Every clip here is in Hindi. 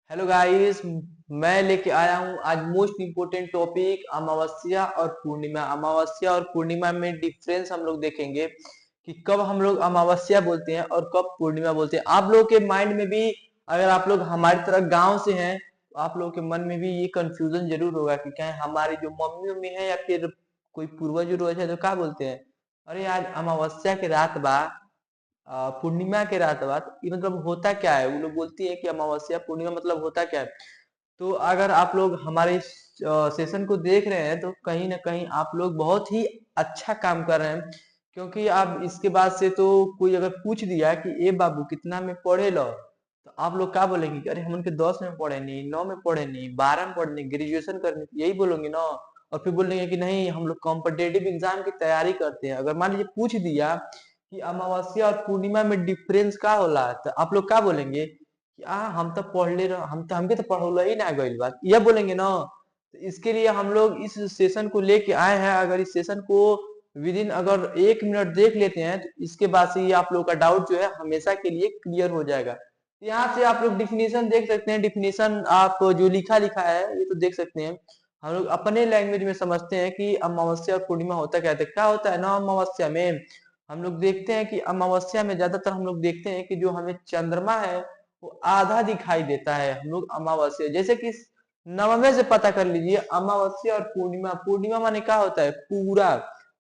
Hello guys. मैं लेके आया हूँ आज मोस्ट इम्पोर्टेंट टॉपिक अमावस्या और पूर्णिमा। अमावस्या और पूर्णिमा में डिफरेंस हम लोग देखेंगे कि कब हम लोग अमावस्या बोलते हैं और कब पूर्णिमा बोलते हैं। आप लोगों के माइंड में भी, अगर आप लोग हमारी तरह गांव से हैं तो आप लोगों के मन में भी ये कंफ्यूजन जरूर होगा कि क्या हमारी जो मम्मी उम्मी है या फिर कोई पूर्वज उर्वज है तो क्या बोलते हैं, अरे आज अमावस्या के रात बा, पूर्णिमा के रात बात ये मतलब होता क्या है। वो लोग बोलती है कि अमावस्या पूर्णिमा मतलब होता क्या है। तो अगर आप लोग हमारे इस सेशन को देख रहे हैं तो कहीं ना कहीं आप लोग बहुत ही अच्छा काम कर रहे हैं, क्योंकि आप इसके बाद से तो कोई अगर पूछ दिया कि ए बाबू कितना में पढ़े लो, तो आप लोग क्या बोलेंगे कि अरे हम उनके 10 में पढ़े नहीं, 9 में पढ़े नहीं, 12 में पढ़े नहीं, ग्रेजुएशन करने यही बोलोगे ना। और फिर बोलेंगे कि नहीं हम लोग कॉम्पिटेटिव एग्जाम की तैयारी करते हैं। अगर मान लीजिए पूछ दिया कि अमावस्या और पूर्णिमा में डिफरेंस का होला तो आप लोग क्या बोलेंगे कि हम तो पढ़ ले रहे, हम तो हमके तो पढ़ौला ही ना गइल बात यह बोलेंगे ना। तो इसके लिए हम लोग इस सेशन को लेके आए हैं। अगर इस सेशन को विद इन अगर 1 मिनट देख लेते हैं तो इसके बाद से ये आप लोग का डाउट जो है हमेशा के लिए क्लियर हो जाएगा। यहाँ से आप लोग डिफिनीशन देख सकते हैं। डिफिनीशन आप जो लिखा लिखा है ये तो देख सकते हैं। हम लोग अपने लैंग्वेज में समझते हैं कि अमावस्या और पूर्णिमा होता क्या होता है ना। अमावस्या में हम लोग देखते हैं कि अमावस्या में ज्यादातर हम लोग देखते हैं कि जो हमें चंद्रमा है वो आधा दिखाई देता है। हम लोग अमावस्या जैसे कि नवमे से पता कर लीजिए, अमावस्या और पूर्णिमा। पूर्णिमा माने क्या होता है, पूरा।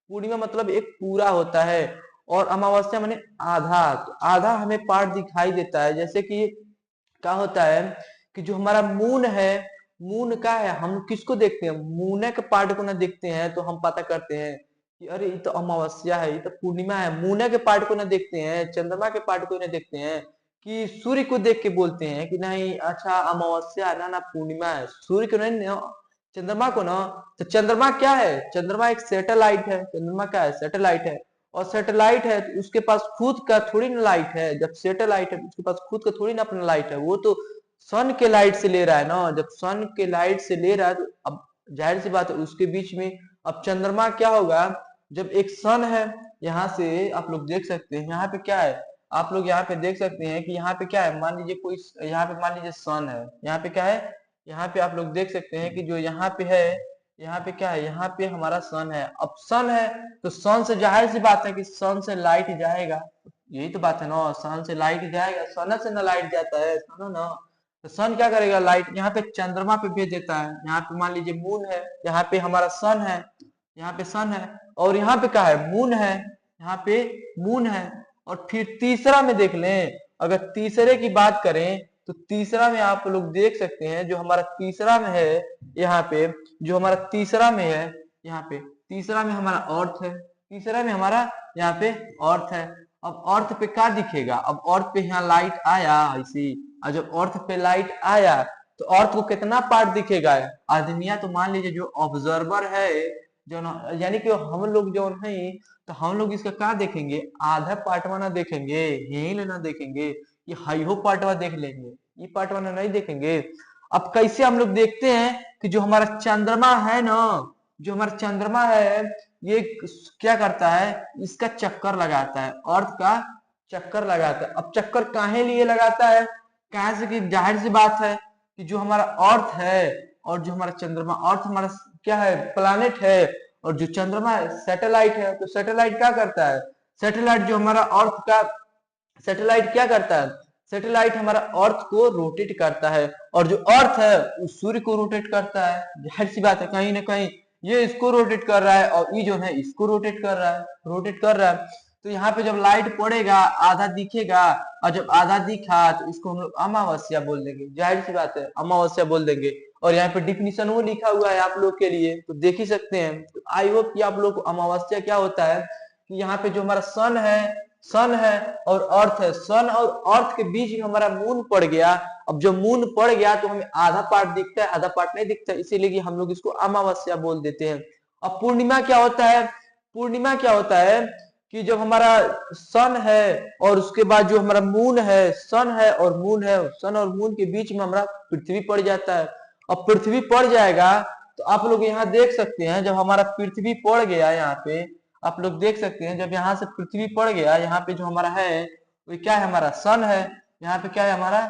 पूर्णिमा मतलब एक पूरा होता है और अमावस्या माने आधा। तो आधा हमें पार्ट दिखाई देता है। जैसे कि क्या होता है कि जो हमारा मून है, मून का है, हम किसको देखते हैं, मून के पार्ट को ना देखते हैं तो हम पता करते हैं कि अरे ये तो अमावस्या है, ये तो पूर्णिमा है। मून के पार्ट को ना देखते हैं, चंद्रमा के पार्ट को ना देखते हैं कि सूर्य को देख के बोलते हैं कि नहीं अच्छा अमावस्या है ना ना पूर्णिमा है। सूर्य को नहीं ना, चंद्रमा को ना। तो चंद्रमा क्या है, चंद्रमा एक सैटेलाइट है। चंद्रमा क्या है, सैटेलाइट है। और सैटेलाइट है तो उसके पास खुद का थोड़ी ना लाइट है। जब सैटेलाइट है उसके पास खुद का थोड़ी ना अपना लाइट है, वो तो सन के लाइट से ले रहा है ना। जब सन के लाइट से ले रहा है तो अब जाहिर सी बात है उसके बीच में अब चंद्रमा क्या होगा। जब एक सन है, यहाँ से आप लोग देख सकते हैं यहाँ पे क्या है, आप लोग यहाँ पे देख सकते हैं कि यहाँ पे क्या है। मान लीजिए कोई यहाँ पे मान लीजिए सन है, यहाँ पे क्या है, यहाँ पे आप लोग देख सकते हैं कि जो यहाँ पे है, यहाँ पे क्या है, यहाँ पे हमारा सन है। अब सन है तो सन से जाहिर सी बात है कि सन से लाइट जाएगा। यही तो बात है ना, सन से लाइट जाएगा, सन से ना लाइट जाता है, सुनो ना। तो सन क्या करेगा, लाइट यहाँ पे चंद्रमा पे भेज देता है। यहाँ पे मान लीजिए मून है, यहाँ पे हमारा सन है, यहाँ पे सन है और यहाँ पे क्या है, मून है, यहाँ पे मून है। और फिर तीसरा में देख लें, अगर तीसरे की बात करें तो तीसरा में आप लोग देख सकते हैं जो हमारा तीसरा में है, यहाँ पे जो हमारा तीसरा में है, यहाँ पे तीसरा में हमारा अर्थ है। तीसरा में हमारा यहाँ पे अर्थ है। अब अर्थ पे क्या दिखेगा, अब अर्थ पे यहाँ लाइट आया ऐसी, और जब अर्थ पे लाइट आया तो अर्थ को कितना पार्ट दिखेगा, आदमिया। तो मान लीजिए जो ऑब्जर्वर है, जो यानी कि हम लोग जो है, तो हम लोग इसका क्या देखेंगे, आधा पार्टवा ना देखेंगे, यही लेना देखेंगे, ये हाइहो पार्टवा देख लेंगे, ये पार्टवा ना नहीं देखेंगे। अब कैसे हम लोग देखते हैं कि जो हमारा चंद्रमा है ना, जो हमारा चंद्रमा है ये क्या करता है, इसका चक्कर लगाता है, अर्थ का चक्कर लगाता है। अब चक्कर काहे लिए लगाता है, कहा से कि जाहिर सी बात है कि जो हमारा अर्थ है और जो हमारा चंद्रमा, अर्थ हमारा क्या है, प्लानेट है, और जो चंद्रमा है सैटेलाइट है। तो सैटेलाइट क्या करता है, सैटेलाइट जो हमारा अर्थ का, सैटेलाइट क्या करता है, सैटेलाइट हमारा अर्थ को रोटेट करता है। और जो अर्थ है उस सूर्य को रोटेट करता है। जाहिर सी बात है कहीं ना कहीं ये इसको रोटेट कर रहा है और ये जो है इसको रोटेट कर रहा है, रोटेट कर रहा है। तो यहाँ पे जब लाइट पड़ेगा आधा दिखेगा, और जब आधा दिखा तो इसको हम लोग अमावस्या बोल देंगे। जाहिर सी बात है अमावस्या बोल देंगे। और यहाँ पे डिफिनीशन वो लिखा हुआ है आप लोग के लिए, तो देख ही सकते हैं। तो आई होप कि आप लोग को अमावस्या क्या होता है कि यहाँ पे जो हमारा सन है, सन है और अर्थ है, सन और अर्थ के बीच में हमारा मून पड़ गया। अब जो मून पड़ गया तो हमें आधा पार्ट दिखता है, आधा पार्ट नहीं दिखता, इसीलिए हम लोग इसको अमावस्या बोल देते हैं। अब पूर्णिमा क्या होता है, पूर्णिमा क्या होता है कि जब हमारा सन है और उसके बाद जो हमारा मून है, सन है और मून है, सन और मून के बीच में हमारा पृथ्वी पड़ जाता है। अब पृथ्वी पड़ जाएगा तो आप लोग यहाँ देख सकते हैं जब हमारा पृथ्वी पड़ गया, यहाँ पे आप लोग देख सकते हैं जब यहाँ से पृथ्वी पड़ गया, यहाँ पे जो हमारा है वो क्या है, हमारा सन है। यहाँ पे क्या है हमारा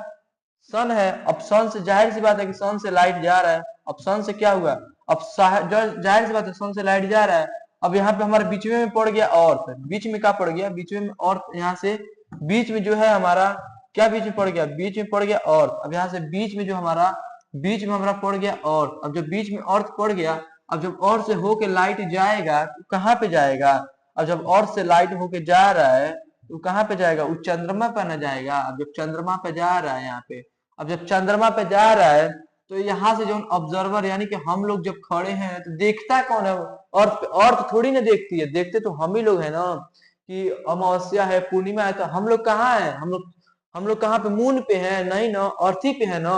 सन है, अब सन से जाहिर सी बात है कि सन से लाइट जा रहा है, अब सन से क्या हुआ, अब जाहिर सी बात है सन से लाइट जा रहा है। अब यहाँ पे हमारे बीच में पड़ गया अर्थ, बीच में क्या पड़ गया, बीच में अर्थ, यहाँ से बीच में जो है हमारा क्या बीच में पड़ गया, बीच में पड़ गया अर्थ। अब यहाँ से बीच में जो हमारा बीच में हमारा पड़ गया अर्थ। अब जब बीच में अर्थ पड़ गया, अब जब अर्थ से होके लाइट जाएगा तो कहाँ पे जाएगा, अब जब अर्थ से लाइट होके जा रहा है तो कहाँ पे जाएगा, वो चंद्रमा पे ना जाएगा। अब जब चंद्रमा पे जा रहा है यहाँ पे, अब जब चंद्रमा पे जा रहा है तो यहाँ से जो ऑब्जर्वर यानी कि हम लोग जब खड़े हैं तो देखता कौन है, अर्थ अर्थ थोड़ी ना देखती है, देखते तो हम ही लोग है ना। कि अमावस्या है, पूर्णिमा है, तो हम लोग कहाँ है, हम लोग कहाँ पे, मून पे है नहीं ना, अर्थ ही पे है ना।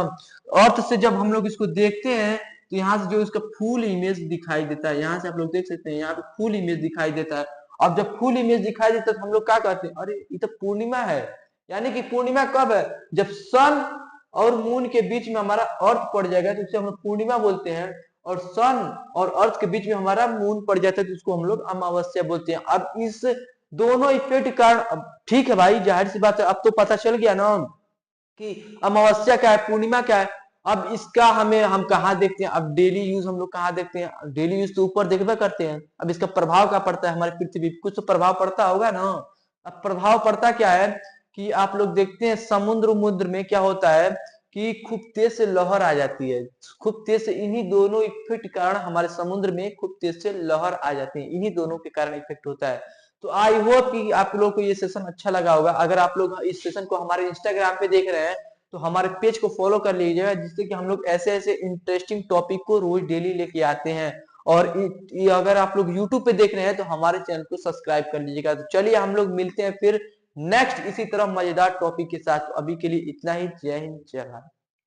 अर्थ से जब हम लोग इसको देखते हैं तो यहाँ से जो इसका फुल इमेज दिखाई देता है, यहाँ से आप लोग देख सकते हैं, यहाँ पे फुल इमेज दिखाई देता है। अब जब फुल इमेज दिखाई देता है तो हम लोग क्या कहते हैं, अरे ये तो पूर्णिमा है। यानी कि पूर्णिमा कब है, जब सन और मून के बीच में हमारा अर्थ पड़ जाएगा तो उसे हम लोग पूर्णिमा बोलते हैं। और सन और अर्थ के बीच में हमारा मून पड़ जाता है तो उसको हम लोग अमावस्या बोलते हैं। अब इस दोनों इफेक्ट के कारण, अब ठीक है भाई, जाहिर सी बात है, अब तो पता चल गया ना कि अमावस्या क्या है, पूर्णिमा क्या है। अब इसका हम कहाँ देखते हैं, अब डेली यूज हम लोग कहाँ देखते हैं, डेली यूज तो ऊपर देखबे करते हैं। अब इसका प्रभाव क्या पड़ता है हमारी पृथ्वी पे, कुछ तो प्रभाव पड़ता होगा ना। अब प्रभाव पड़ता क्या है कि आप लोग देखते हैं समुद्र में क्या होता है कि खूब तेज से लहर आ जाती है, खूब तेज से, इन्हीं दोनों इफेक्ट के कारण हमारे समुद्र में खूब तेज से लहर आ जाती है, इन्हीं दोनों के कारण इफेक्ट होता है। तो आई होप कि आप लोगों को ये सेशन अच्छा लगा होगा। अगर आप लोग इस सेशन को हमारे इंस्टाग्राम पे देख रहे हैं तो हमारे पेज को फॉलो कर लीजिएगा, जिससे कि हम लोग ऐसे ऐसे इंटरेस्टिंग टॉपिक को रोज डेली लेके आते हैं। और अगर आप लोग यूट्यूब पे देख रहे हैं तो हमारे चैनल को सब्सक्राइब कर लीजिएगा। तो चलिए हम लोग मिलते हैं फिर नेक्स्ट इसी तरह मजेदार टॉपिक के साथ। अभी के लिए इतना ही। जय हिंद, जय भारत।